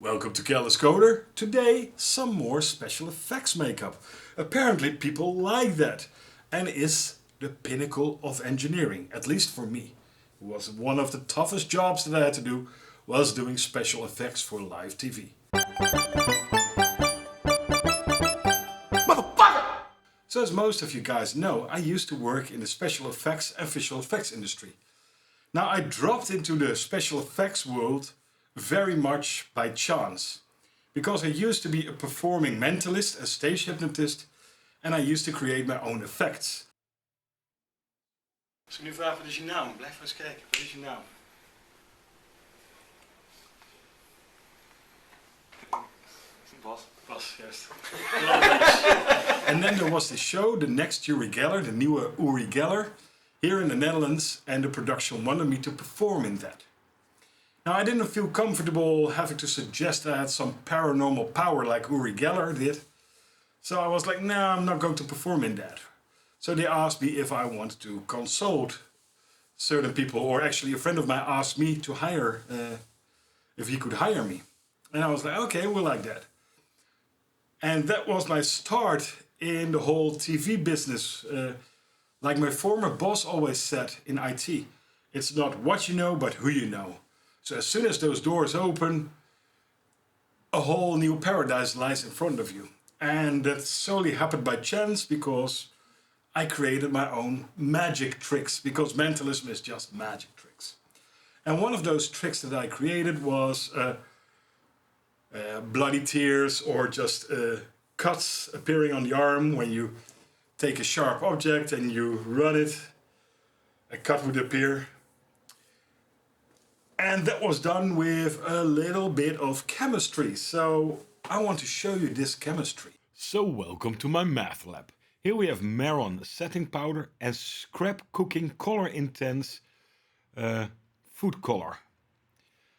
Welcome to Careless Coder. Today, some more special effects makeup. Apparently people like that and is the pinnacle of engineering, at least for me. It was one of the toughest jobs that I had to do was doing special effects for live TV. Motherfucker! So as most of you guys know, I used to work in the special effects and visual effects industry. Now I dropped into the special effects world very much by chance. Because I used to be a performing mentalist, a stage hypnotist, and I used to create my own effects. Als ik nu vraag wat is je naam, blijf maar eens kijken, wat is je naam? Bas, juist. And then there was the show, The Next Uri Geller, the nieuwe Uri Geller, here in the Netherlands, and the production wanted me to perform in that. Now I didn't feel comfortable having to suggest I had some paranormal power like Uri Geller did. So I was like, nah, I'm not going to perform in that. So they asked me if I wanted to consult certain people, or actually a friend of mine asked me to hire, if he could hire me. And I was like, okay, we'll like that. And that was my start in the whole TV business. Like my former boss always said in IT, it's not what you know, but who you know. So as soon as those doors open, a whole new paradise lies in front of you. And that solely happened by chance because I created my own magic tricks, because mentalism is just magic tricks. And one of those tricks that I created was bloody tears, or just cuts appearing on the arm when you take a sharp object and you run it. A cut would appear. And that was done with a little bit of chemistry. So I want to show you this chemistry. So welcome to my math lab. Here we have Maron setting powder and scrap cooking color intense food color.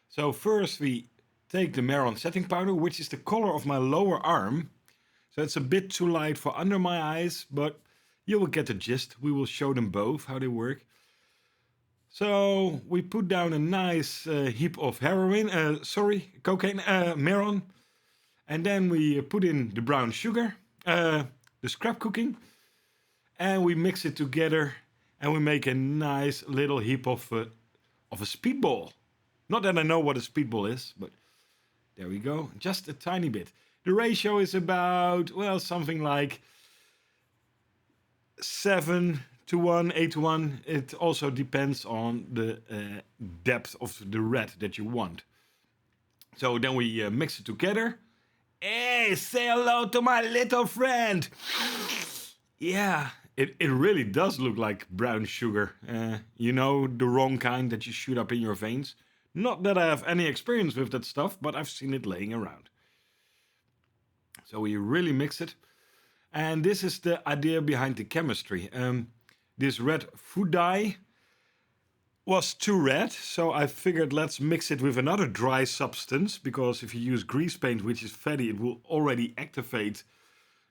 So first we take the Maron setting powder, which is the color of my lower arm. So it's a bit too light for under my eyes, but you will get the gist. We will show them both how they work. So we put down a nice heap of cocaine, Maron. And then we put in the brown sugar, the scrap cooking. And we mix it together and we make a nice little heap of a speedball. Not that I know what a speedball is, but there we go. Just a tiny bit. The ratio is about, well, something like 7 to 1, 8 to 1. It also depends on the depth of the red that you want. So then we mix it together. Hey, say hello to my little friend. Yeah, it really does look like brown sugar. You know, the wrong kind that you shoot up in your veins. Not that I have any experience with that stuff, but I've seen it laying around. So we really mix it. And this is the idea behind the chemistry. This red food dye was too red, so I figured let's mix it with another dry substance, because if you use grease paint, which is fatty, it will already activate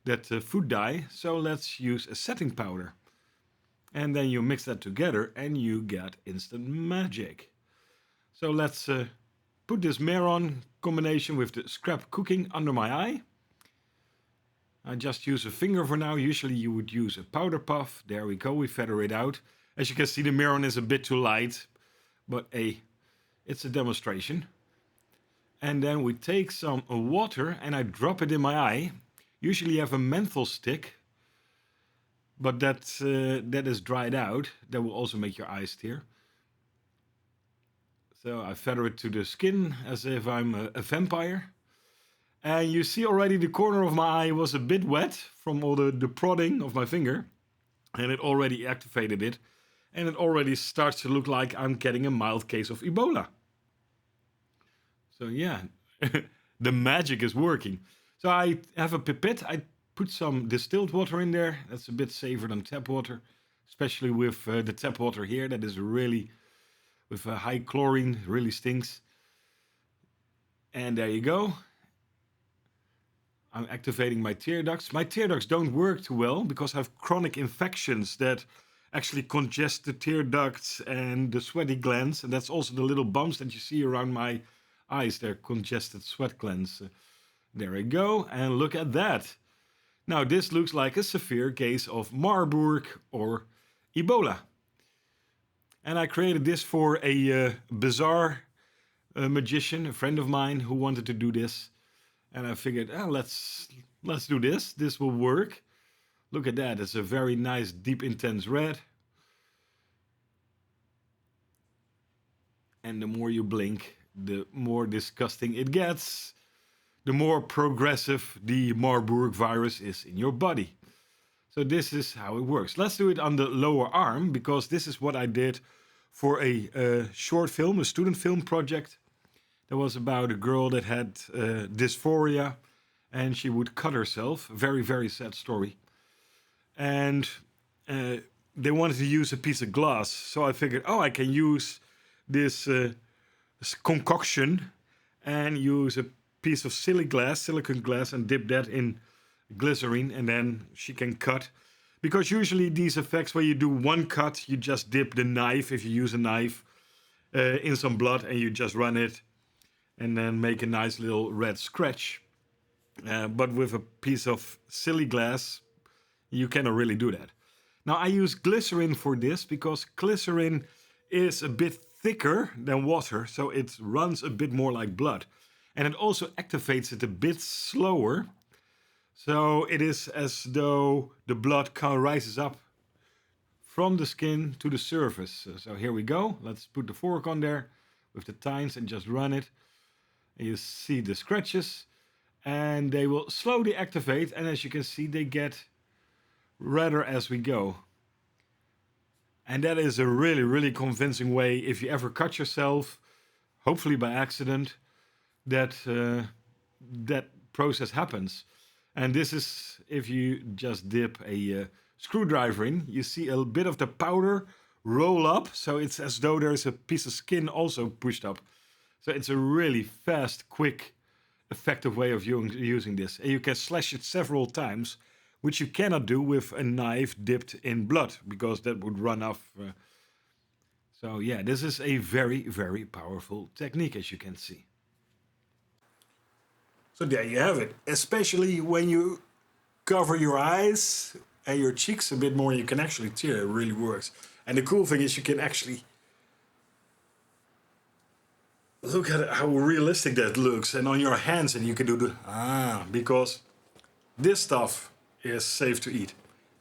that food dye. So let's use a setting powder. And then you mix that together and you get instant magic. So let's put this Maron combination with the scrap cooking under my eye. I just use a finger for now. Usually you would use a powder puff. There we go, we feather it out. As you can see, the Maron is a bit too light, but it's a demonstration. And then we take some water and I drop it in my eye. Usually you have a menthol stick, but that is dried out. That will also make your eyes tear. So I feather it to the skin as if I'm a vampire. And you see already the corner of my eye was a bit wet from all the prodding of my finger. And it already activated it. And it already starts to look like I'm getting a mild case of Ebola. So yeah, the magic is working. So I have a pipette. I put some distilled water in there. That's a bit safer than tap water. Especially with the tap water here. That is really, with a high chlorine, really stinks. And there you go. I'm activating my tear ducts. My tear ducts don't work too well because I have chronic infections that actually congest the tear ducts and the sweaty glands. And that's also the little bumps that you see around my eyes there, congested sweat glands. There we go, and look at that. Now this looks like a severe case of Marburg or Ebola. And I created this for a bizarre magician, a friend of mine who wanted to do this. And I figured, let's do this. This will work. Look at that. It's a very nice, deep, intense red. And the more you blink, the more disgusting it gets. The more progressive the Marburg virus is in your body. So this is how it works. Let's do it on the lower arm, because this is what I did for a short film, a student film project. That was about a girl that had dysphoria, and she would cut herself. Very, very sad story. And they wanted to use a piece of glass. So I figured, I can use this concoction and use a piece of silicone glass, and dip that in glycerin, and then she can cut. Because usually these effects, where you do one cut, you just dip the knife, if you use a knife, in some blood, and you just run it, and then make a nice little red scratch. But with a piece of silly glass, you cannot really do that. Now I use glycerin for this, because glycerin is a bit thicker than water, so it runs a bit more like blood. And it also activates it a bit slower. So it is as though the blood kind of rises up from the skin to the surface. So here we go. Let's put the fork on there with the tines and just run it. And you see the scratches, and they will slowly activate. And as you can see, they get redder as we go. And that is a really, really convincing way, if you ever cut yourself, hopefully by accident, that that process happens. And this is if you just dip a screwdriver in, you see a bit of the powder roll up, so it's as though there's a piece of skin also pushed up. So it's a really fast, quick, effective way of using this. And you can slash it several times, which you cannot do with a knife dipped in blood, because that would run off. So yeah, this is a very, very powerful technique, as you can see. So there you have it. Especially when you cover your eyes and your cheeks a bit more, you can actually tear. It really works. And the cool thing is you can actually look at how realistic that looks. And on your hands, and you can do the because this stuff is safe to eat.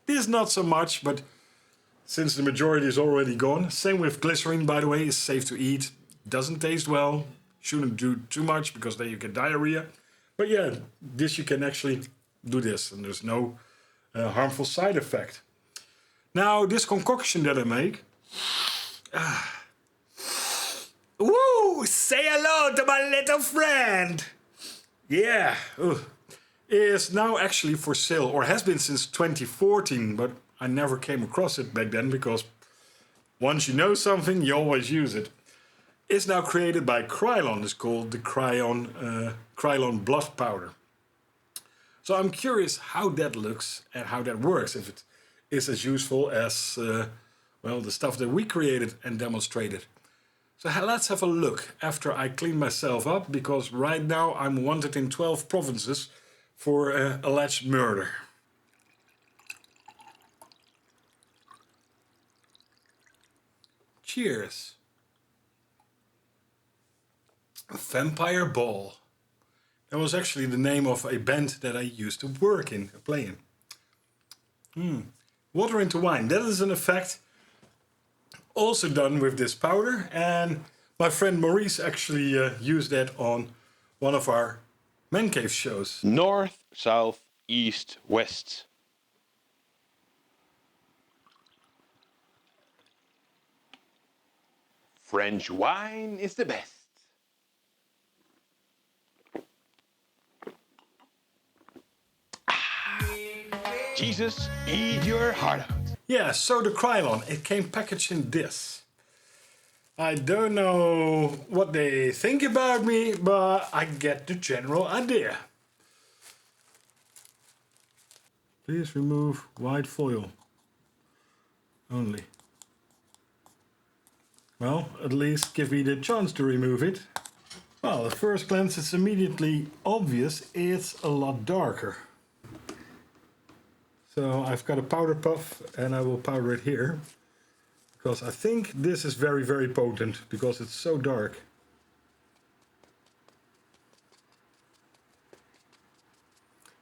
This not so much, but since the majority is already gone. Same with glycerin, by the way, is safe to eat. Doesn't taste well. Shouldn't do too much, because then you get diarrhea. But yeah, this you can actually do this, and there's no harmful side effect. Now, this concoction that I make, woo! Say hello to my little friend. Yeah, is now actually for sale, or has been since 2014, but I never came across it back then, because once you know something, you always use it. It's now created by Krylon. It's called the Krylon Bloodpowder. So I'm curious how that looks and how that works, if it is as useful as the stuff that we created and demonstrated. So let's have a look after I clean myself up, because right now I'm wanted in 12 provinces for alleged murder. Cheers. A vampire ball. That was actually the name of a band that I used to work in, play in. Water into wine. That is an effect also done with this powder. And my friend Maurice actually used that on one of our Man Cave shows. North, south, east, west. French wine is the best. Jesus, eat your heart out. Yeah, so the Krylon, it came packaged in this. I don't know what they think about me, but I get the general idea. Please remove white foil only. Well, at least give me the chance to remove it. Well, at first glance it's immediately obvious it's a lot darker. So I've got a powder puff and I will powder it here. Because I think this is very, very potent because it's so dark.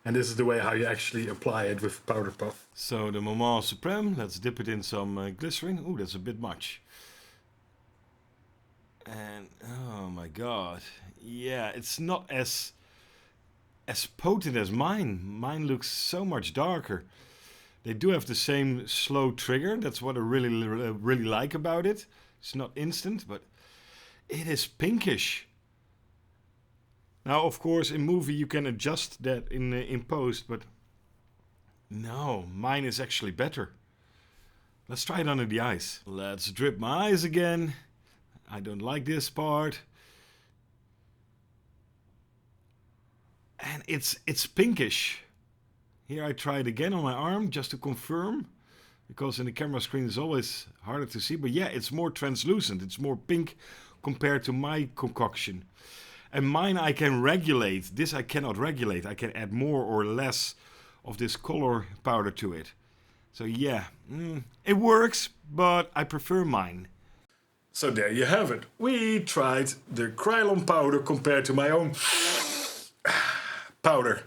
And this is the way how you actually apply it with powder puff. So the Moment Supreme, let's dip it in some glycerin. Ooh, that's a bit much. And oh my god, yeah, it's not as potent as mine. Mine looks so much darker. They do have the same slow trigger. That's what I really like about it. It's not instant, but it is pinkish. Now, of course, in movie you can adjust that in post, but no, mine is actually better. Let's try it under the eyes. Let's drip my eyes again. I don't like this part. And it's pinkish. Here I try it again on my arm just to confirm. Because in the camera screen it's always harder to see. But yeah, it's more translucent. It's more pink compared to my concoction. And mine I can regulate. This I cannot regulate. I can add more or less of this color powder to it. So yeah, it works, but I prefer mine. So there you have it. We tried the Krylon powder compared to my own powder.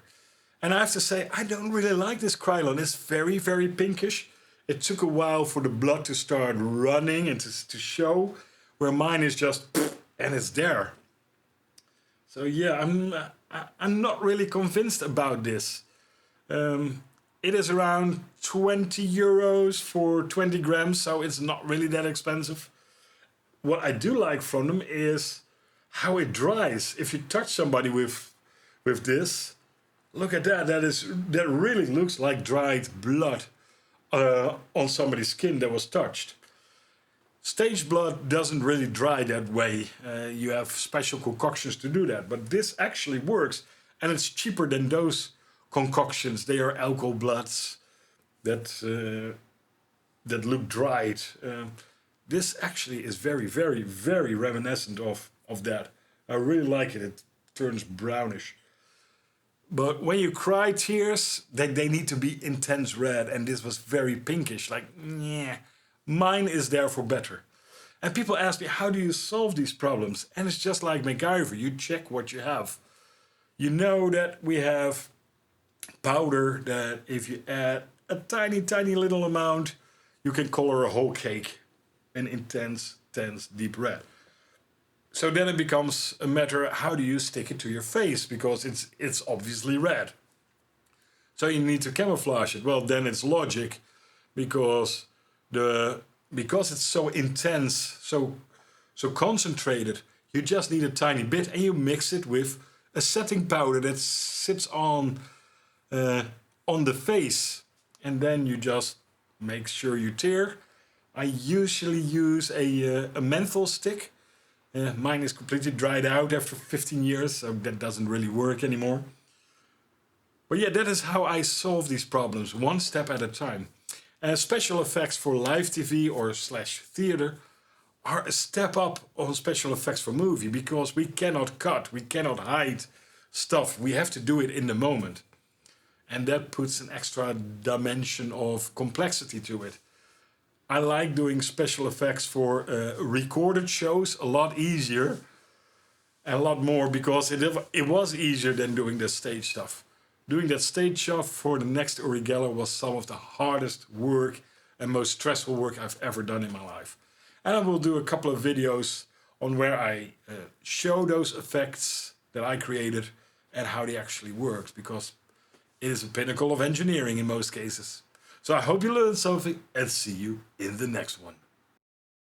And I have to say, I don't really like this Krylon. It's very, very pinkish. It took a while for the blood to start running and to show, where mine is just, and it's there. So yeah, I'm not really convinced about this. It is around 20 euros for 20 grams, so it's not really that expensive. What I do like from them is how it dries. If you touch somebody with this, look at that. That really looks like dried blood on somebody's skin that was touched. Stage blood doesn't really dry that way. You have special concoctions to do that. But this actually works, and it's cheaper than those concoctions. They are alcohol bloods that look dried. This actually is very, very, very reminiscent of that. I really like it. It turns brownish. But when you cry tears, they need to be intense red. And this was very pinkish. Like, yeah, mine is therefore better. And people ask me, how do you solve these problems? And it's just like MacGyver. You check what you have. You know that we have powder that if you add a tiny, tiny little amount, you can color a whole cake an intense, deep red. So then it becomes a matter, how do you stick it to your face? Because it's obviously red. So you need to camouflage it. Well, then it's logic, because it's so intense, so concentrated, you just need a tiny bit, and you mix it with a setting powder that sits on the face. And then you just make sure you tear. I usually use a menthol stick. Mine is completely dried out after 15 years, so that doesn't really work anymore. But yeah, that is how I solve these problems, one step at a time. Special effects for live TV or /theater are a step up on special effects for movie, because we cannot cut, we cannot hide stuff. We have to do it in the moment. And that puts an extra dimension of complexity to it. I like doing special effects for recorded shows a lot easier and a lot more, because it was easier than doing the stage stuff. Doing that stage stuff for the next Uri Geller was some of the hardest work and most stressful work I've ever done in my life. And I will do a couple of videos on where I show those effects that I created and how they actually worked, because it is a pinnacle of engineering in most cases. So I hope you learned something, and see you in the next one.